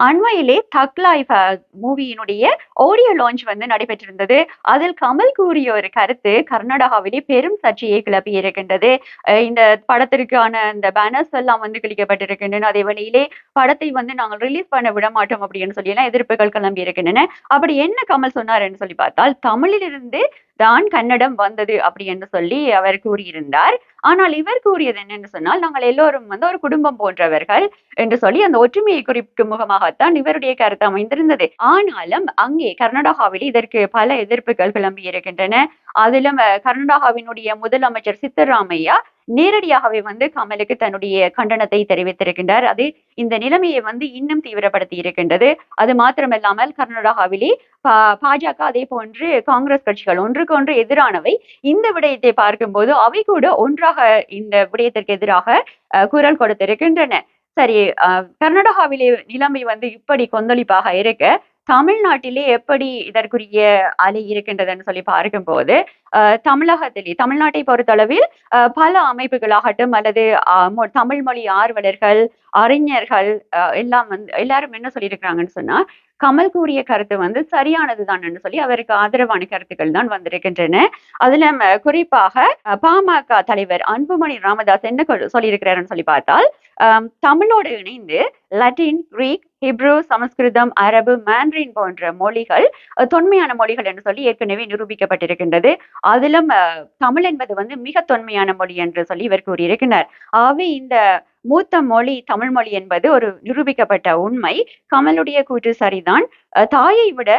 அண்மையிலே தக் life மூவியினுடைய audio launch வந்து நடைபெற்றிருந்தது. அதில் கமல் கூறிய ஒரு கருத்து கர்நாடகாவிலே பெரும் சர்ச்சையை கிளப்பி இருக்கின்றது. இந்த படத்திற்கான இந்த பேனர்ஸ் எல்லாம் வந்து கிழிக்கப்பட்டிருக்கின்றன. அதே வேளையிலே படத்தை வந்து நாங்கள் ரிலீஸ் பண்ண விடமாட்டோம் அப்படின்னு சொல்லி எல்லாம் எதிர்ப்புகள் கிளம்பி இருக்கின்றன. அப்படி என்ன கமல் சொன்னார் என்று சொல்லி பார்த்தால், தமிழிலிருந்து தான் கன்னடம் வந்தது அப்படி என்று சொல்லி அவர் கூறியிருந்தார். ஆனால் இவர் கூறியது என்னன்னு சொன்னால், நாங்கள் எல்லோரும் வந்து ஒரு குடும்பம் போன்றவர்கள் என்று சொல்லி அந்த ஒற்றுமையை குறிக்கும் முகமாகத்தான் இவருடைய கருத்து அமைந்திருந்தது. ஆனாலும் அங்கே கர்நாடகாவில் இதற்கு பல எதிர்ப்புகள் கிளம்பி இருக்கின்றன. அதிலும் கர்நாடகாவினுடைய முதலமைச்சர் சித்தராமையா நேரடியாகவே வந்து கமலுக்கு தன்னுடைய கண்டனத்தை தெரிவித்திருக்கின்றார். அது இந்த நிலைமையை வந்து இன்னும் தீவிரப்படுத்தி இருக்கின்றது. அது மாத்திரமல்லாமல் கர்நாடகாவிலே பாஜக அதே போன்று காங்கிரஸ் கட்சிகள் ஒன்றுக்கொன்று எதிரானவை. இந்த விடயத்தை பார்க்கும்போது அவை கூட ஒன்றாக இந்த விடயத்திற்கு எதிராக குரல் கொடுத்திருக்கின்றன. சரி, கர்நாடகாவிலே நிலைமை வந்து இப்படி கொந்தளிப்பாக இருக்க, தமிழ்நாட்டிலே எப்படி இதற்குரிய அலை இருக்கின்றதுன்னு சொல்லி பார்க்கும்போது, தமிழ்நாட்டை பொறுத்தளவில் பல அமைப்புகளாகட்டும் அல்லது தமிழ் மொழி ஆர்வலர்கள், அறிஞர்கள் எல்லாம் வந்து எல்லாரும் என்ன சொல்லியிருக்கிறாங்கன்னு சொன்னா, கமல் கூறிய கருத்து வந்து சரியானதுதான் என்று சொல்லி அவருக்கு ஆதரவான கருத்துக்கள் தான் வந்திருக்கின்றன. அதுல குறிப்பாக பாமக தலைவர் அன்புமணி ராமதாஸ் என்ன சொல்லியிருக்கிறாருன்னு சொல்லி பார்த்தால், தமிழோடு இணைந்து லத்தீன், கிரீக், ஹிப்ரு, சமஸ்கிருதம், அரபு, மாண்ட்ரின் போன்ற மொழிகள் தொன்மையான மொழிகள் என்று சொல்லி ஏற்கனவே நிரூபிக்கப்பட்டிருக்கின்றது. அதிலும் தமிழ் என்பது வந்து மிக தொன்மையான மொழி என்று சொல்லி இவர் கூறியிருக்கிறார். ஆகவே இந்த மூத்த மொழி தமிழ் மொழி என்பது ஒரு நிரூபிக்கப்பட்ட உண்மை. கமலுடைய கூற்று சரிதான். தாயை விட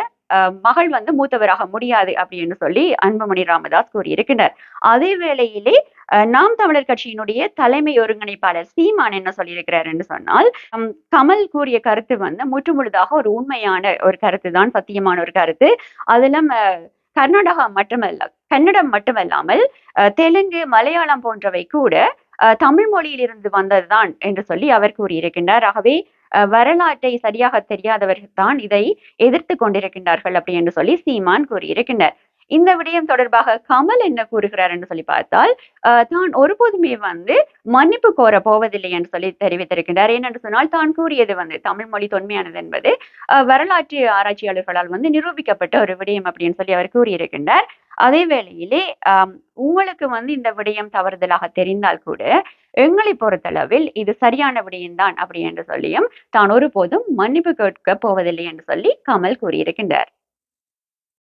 மகள் வந்து மூத்தவராக முடியாது அப்படின்னு சொல்லி அன்புமணி ராமதாஸ் கூறியிருக்கிறார். அதே வேளையிலே நாம் தமிழர் கட்சியினுடைய தலைமை ஒருங்கிணைப்பாளர் சீமான் என்ன சொல்லியிருக்கிறார் என்று சொன்னால், கமல் கூறிய கருத்து வந்து முற்றுமுழுதாக ஒரு உண்மையான ஒரு கருத்து தான், சத்தியமான ஒரு கருத்து. அதிலும் கர்நாடகா மட்டுமல்ல, கன்னடம் மட்டுமல்லாமல் தெலுங்கு, மலையாளம் போன்றவை கூட தமிழ் மொழியிலிருந்து வந்ததுதான் என்று சொல்லி அவர் கூறியிருக்கின்றார். ஆகவே வரலாற்றை சரியாக தெரியாதவர்கள் தான் இதை எதிர்த்து கொண்டிருக்கின்றார்கள் அப்படி என்று சொல்லி சீமான் கூறியிருக்கின்றார். இந்த விடயம் தொடர்பாக கமல் என்ன கூறுகிறார் என்று சொல்லி பார்த்தால், தான் ஒருபோதுமே வந்து மன்னிப்பு கோர போவதில்லை என்று சொல்லி தெரிவித்திருக்கின்றார். ஏனென்று சொன்னால், தான் கூறியது வந்து தமிழ் மொழி தொன்மையானது என்பது வரலாற்று ஆராய்ச்சியாளர்களால் வந்து நிரூபிக்கப்பட்ட ஒரு விடயம் அப்படின்னு சொல்லி அவர் கூறியிருக்கின்றார். அதே வேளையிலே உங்களுக்கு வந்து இந்த விடயம் தவறுதலாக தெரிந்தால் கூட எங்களை பொறுத்தளவில் இது சரியான விடயம்தான் அப்படி என்று சொல்லியும் தான் ஒருபோதும் மன்னிப்பு கேட்க போவதில்லை என்று சொல்லி கமல் கூறியிருக்கின்றார்.